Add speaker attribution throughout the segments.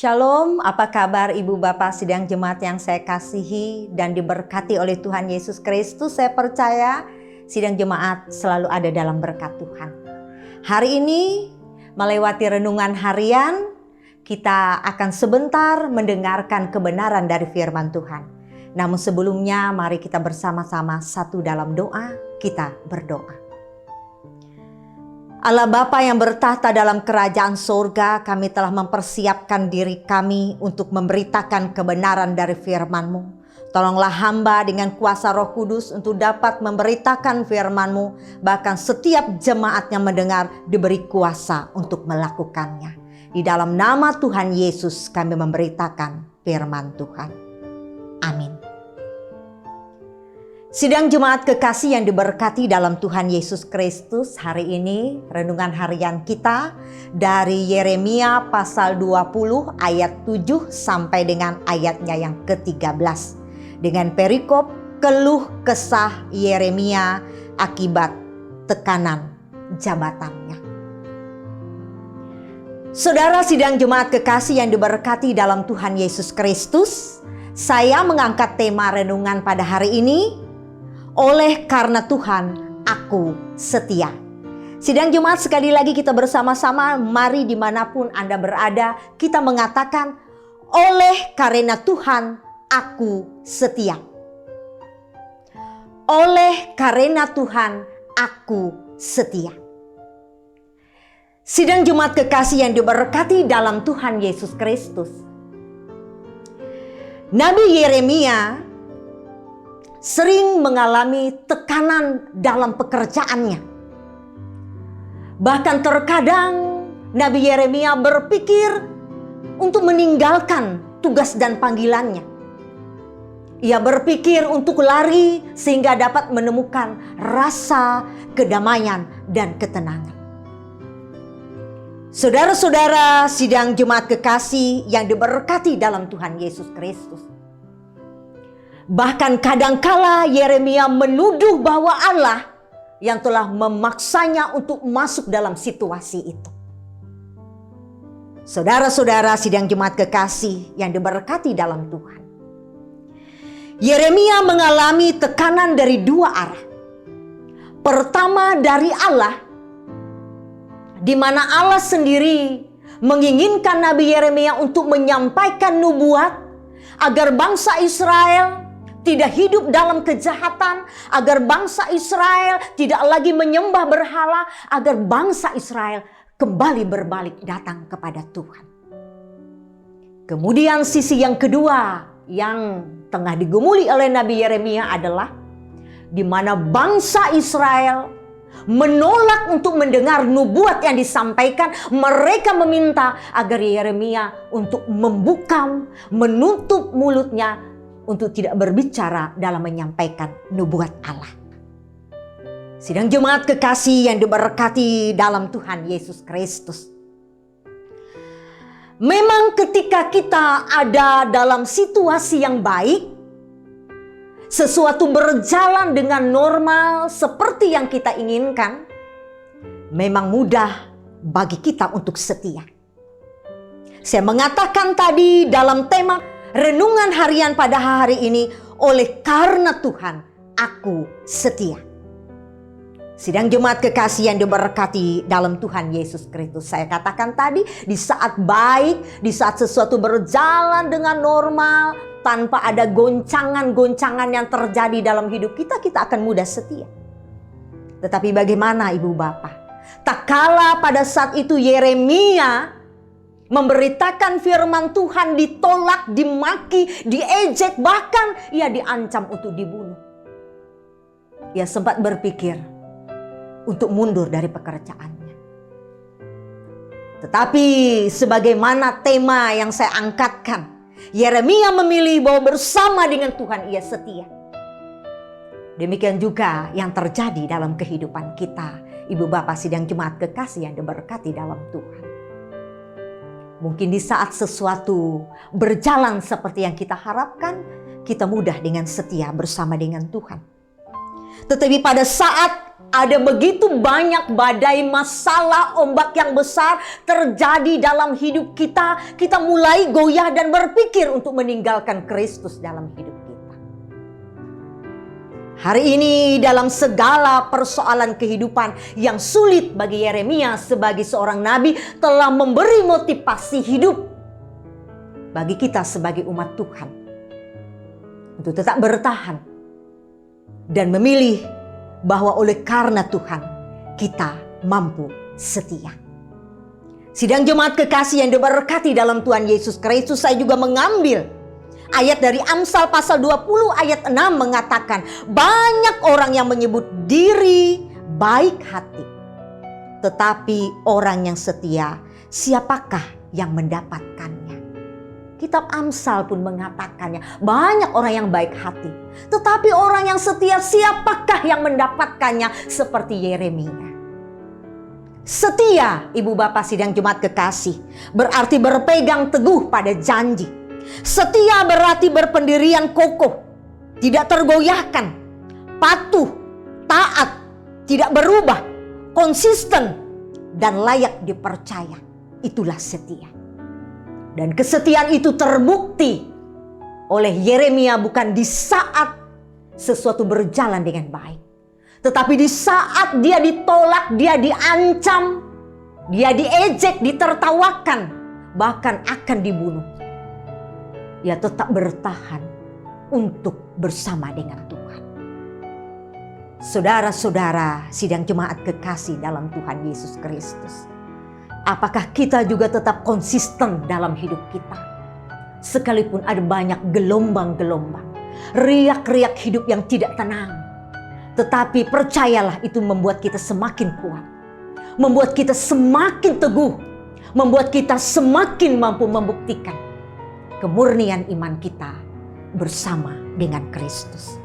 Speaker 1: Shalom, apa kabar Ibu Bapak sidang jemaat yang saya kasihi dan diberkati oleh Tuhan Yesus Kristus. Saya percaya sidang jemaat selalu ada dalam berkat Tuhan. Hari ini melewati renungan harian, kita akan sebentar mendengarkan kebenaran dari firman Tuhan. Namun sebelumnya mari kita bersama-sama satu dalam doa, kita berdoa. Allah Bapa yang bertahta dalam kerajaan sorga, kami telah mempersiapkan diri kami untuk memberitakan kebenaran dari firman-Mu. Tolonglah hamba dengan kuasa Roh Kudus untuk dapat memberitakan firman-Mu, bahkan setiap jemaat yang mendengar diberi kuasa untuk melakukannya. Di dalam nama Tuhan Yesus kami memberitakan firman Tuhan. Amin. Sidang jemaat kekasih yang diberkati dalam Tuhan Yesus Kristus, hari ini renungan harian kita dari Yeremia pasal 20 ayat 7 sampai dengan ayatnya yang ke-13. Dengan perikop keluh kesah Yeremia akibat tekanan jabatannya. Saudara sidang jemaat kekasih yang diberkati dalam Tuhan Yesus Kristus, saya mengangkat tema renungan pada hari ini, oleh karena Tuhan, aku setia. Sidang jemaat, sekali lagi kita bersama-sama, mari dimanapun Anda berada, kita mengatakan, oleh karena Tuhan, aku setia. Oleh karena Tuhan, aku setia. Sidang jemaat kekasih yang diberkati dalam Tuhan Yesus Kristus. Nabi Yeremia sering mengalami tekanan dalam pekerjaannya. Bahkan terkadang Nabi Yeremia berpikir untuk meninggalkan tugas dan panggilannya. Ia berpikir untuk lari sehingga dapat menemukan rasa kedamaian dan ketenangan. Saudara-saudara sidang jemaat kekasih yang diberkati dalam Tuhan Yesus Kristus. Bahkan kadangkala Yeremia menuduh bahwa Allah yang telah memaksanya untuk masuk dalam situasi itu. Saudara-saudara sidang jemaat kekasih yang diberkati dalam Tuhan. Yeremia mengalami tekanan dari dua arah. Pertama dari Allah, di mana Allah sendiri menginginkan Nabi Yeremia untuk menyampaikan nubuat agar bangsa Israel tidak hidup dalam kejahatan, agar bangsa Israel tidak lagi menyembah berhala, agar bangsa Israel kembali berbalik datang kepada Tuhan. Kemudian sisi yang kedua yang tengah digumuli oleh Nabi Yeremia adalah di mana bangsa Israel menolak untuk mendengar nubuat yang disampaikan. Mereka meminta agar Yeremia untuk membuka, menutup mulutnya untuk tidak berbicara dalam menyampaikan nubuat Allah. Sidang jemaat kekasih yang diberkati dalam Tuhan Yesus Kristus. Memang ketika kita ada dalam situasi yang baik, sesuatu berjalan dengan normal seperti yang kita inginkan, memang mudah bagi kita untuk setia. Saya mengatakan tadi dalam tema renungan harian pada hari ini, oleh karena Tuhan, aku setia. Sidang jemaat kekasih yang diberkati dalam Tuhan Yesus Kristus. Saya katakan tadi, di saat baik, di saat sesuatu berjalan dengan normal, tanpa ada goncangan-goncangan yang terjadi dalam hidup kita, kita akan mudah setia. Tetapi bagaimana Ibu Bapak? Tak kala pada saat itu Yeremia memberitakan firman Tuhan, ditolak, dimaki, diejek, bahkan ia diancam untuk dibunuh. Ia sempat berpikir untuk mundur dari pekerjaannya. Tetapi sebagaimana tema yang saya angkatkan, Yeremia memilih bahwa bersama dengan Tuhan ia setia. Demikian juga yang terjadi dalam kehidupan kita, Ibu Bapak sidang jemaat kekasih yang diberkati dalam Tuhan. Mungkin di saat sesuatu berjalan seperti yang kita harapkan, kita mudah dengan setia bersama dengan Tuhan. Tetapi pada saat ada begitu banyak badai masalah, ombak yang besar terjadi dalam hidup kita. Kita mulai goyah dan berpikir untuk meninggalkan Kristus dalam hidup kita. Hari ini dalam segala persoalan kehidupan yang sulit bagi Yeremia sebagai seorang nabi telah memberi motivasi hidup bagi kita sebagai umat Tuhan untuk tetap bertahan dan memilih bahwa oleh karena Tuhan kita mampu setia. Sidang jemaat kekasih yang diberkati dalam Tuhan Yesus Kristus, saya juga mengambil ayat dari Amsal pasal 20 ayat 6 mengatakan, banyak orang yang menyebut diri baik hati, tetapi orang yang setia, siapakah yang mendapatkannya? Kitab Amsal pun mengatakannya, banyak orang yang baik hati, tetapi orang yang setia, siapakah yang mendapatkannya? Seperti Yeremia. Setia, ibu bapak sidang jemaat kekasih, berarti berpegang teguh pada janji. Setia berarti berpendirian kokoh, tidak tergoyahkan, patuh, taat, tidak berubah, konsisten, dan layak dipercaya. Itulah setia. Dan kesetiaan itu terbukti oleh Yeremia bukan di saat sesuatu berjalan dengan baik, tetapi di saat dia ditolak, dia diancam, dia diejek, ditertawakan, bahkan akan dibunuh. Ia tetap bertahan untuk bersama dengan Tuhan. Saudara-saudara sidang jemaat kekasih dalam Tuhan Yesus Kristus, apakah kita juga tetap konsisten dalam hidup kita? Sekalipun ada banyak gelombang-gelombang, riak-riak hidup yang tidak tenang. Tetapi percayalah, itu membuat kita semakin kuat, membuat kita semakin teguh, membuat kita semakin mampu membuktikan kemurnian iman kita bersama dengan Kristus.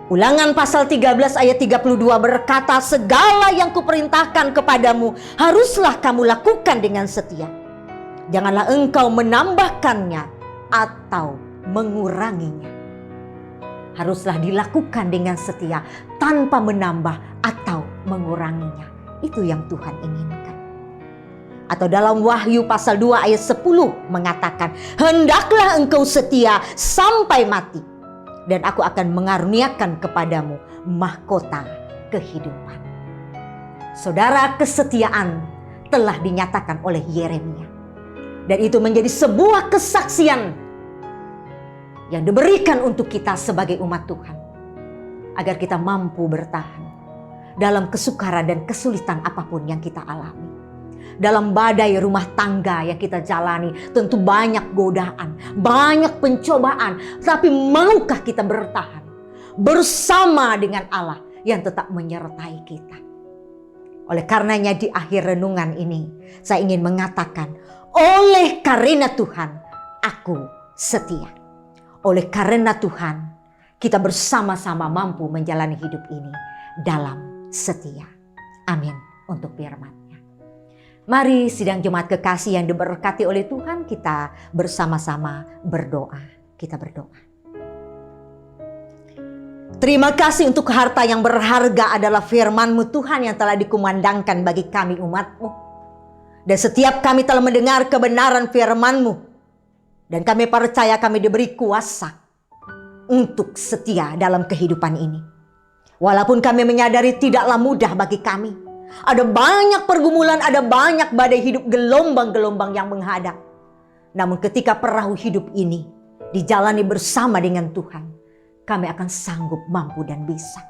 Speaker 1: Ulangan pasal 13 ayat 32 berkata, segala yang kuperintahkan kepadamu haruslah kamu lakukan dengan setia. Janganlah engkau menambahkannya atau menguranginya. Haruslah dilakukan dengan setia tanpa menambah atau menguranginya. Itu yang Tuhan inginkan. Atau dalam Wahyu pasal 2 ayat 10 mengatakan, hendaklah engkau setia sampai mati, dan aku akan mengaruniakan kepadamu mahkota kehidupan. Saudara, kesetiaan telah dinyatakan oleh Yeremia. Dan itu menjadi sebuah kesaksian yang diberikan untuk kita sebagai umat Tuhan. Agar kita mampu bertahan dalam kesukaran dan kesulitan apapun yang kita alami. Dalam badai rumah tangga yang kita jalani, tentu banyak godaan, banyak pencobaan. Tapi maukah kita bertahan bersama dengan Allah yang tetap menyertai kita? Oleh karenanya di akhir renungan ini, saya ingin mengatakan, oleh karena Tuhan, aku setia. Oleh karena Tuhan, kita bersama-sama mampu menjalani hidup ini dalam setia. Amin untuk firman-Nya. Mari sidang jemaat kekasih yang diberkati oleh Tuhan, kita bersama-sama berdoa. Kita berdoa. Terima kasih untuk harta yang berharga adalah firman-Mu Tuhan yang telah dikumandangkan bagi kami umat-Mu. Dan setiap kami telah mendengar kebenaran firman-Mu. Dan kami percaya kami diberi kuasa untuk setia dalam kehidupan ini. Walaupun kami menyadari tidaklah mudah bagi kami. Ada banyak pergumulan, ada banyak badai hidup, gelombang-gelombang yang menghadap. Namun ketika perahu hidup ini dijalani bersama dengan Tuhan, kami akan sanggup, mampu, dan bisa.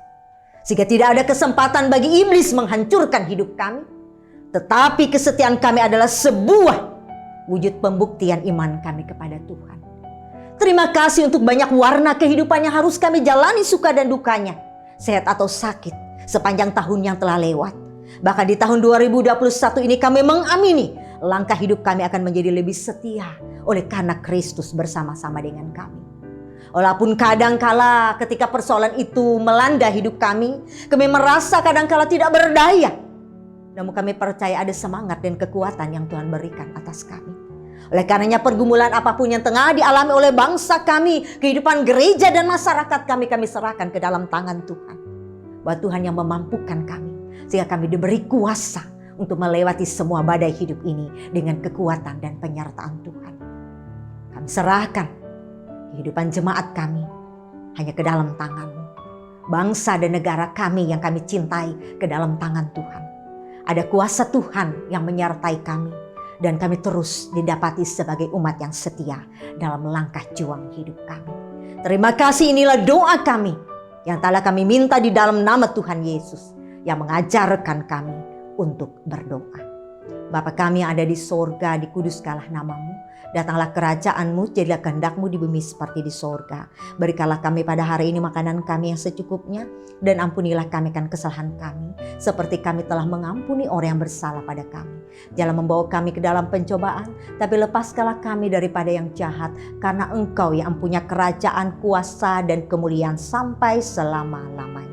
Speaker 1: Sehingga tidak ada kesempatan bagi iblis menghancurkan hidup kami. Tetapi kesetiaan kami adalah sebuah wujud pembuktian iman kami kepada Tuhan. Terima kasih untuk banyak warna kehidupan yang harus kami jalani, suka dan dukanya, sehat atau sakit, sepanjang tahun yang telah lewat. Bahkan di tahun 2021 ini kami mengamini langkah hidup kami akan menjadi lebih setia oleh karena Kristus bersama-sama dengan kami. Walaupun kadangkala ketika persoalan itu melanda hidup kami merasa kadangkala tidak berdaya. Namun kami percaya ada semangat dan kekuatan yang Tuhan berikan atas kami. Oleh karenanya pergumulan apapun yang tengah dialami oleh bangsa kami, kehidupan gereja dan masyarakat kami serahkan ke dalam tangan Tuhan. bahwa Tuhan yang memampukan kami, sehingga kami diberi kuasa untuk melewati semua badai hidup ini dengan kekuatan dan penyertaan Tuhan. Kami serahkan kehidupan jemaat kami hanya ke dalam tangan-Mu. Bangsa dan negara kami yang kami cintai ke dalam tangan Tuhan. Ada kuasa Tuhan yang menyertai kami, dan kami terus didapati sebagai umat yang setia dalam langkah juang hidup kami. Terima kasih, inilah doa kami yang telah kami minta di dalam nama Tuhan Yesus yang mengajarkan kami untuk berdoa. Bapa kami yang ada di sorga, dikuduskanlah nama-Mu. Datanglah kerajaan-Mu, jadilah kehendak-Mu di bumi seperti di sorga. Berikanlah kami pada hari ini makanan kami yang secukupnya, dan ampunilah kami akan kesalahan kami, seperti kami telah mengampuni orang yang bersalah pada kami. Jangan membawa kami ke dalam pencobaan, tapi lepaskanlah kami daripada yang jahat, karena Engkau yang punya kerajaan, kuasa, dan kemuliaan sampai selama-lamanya.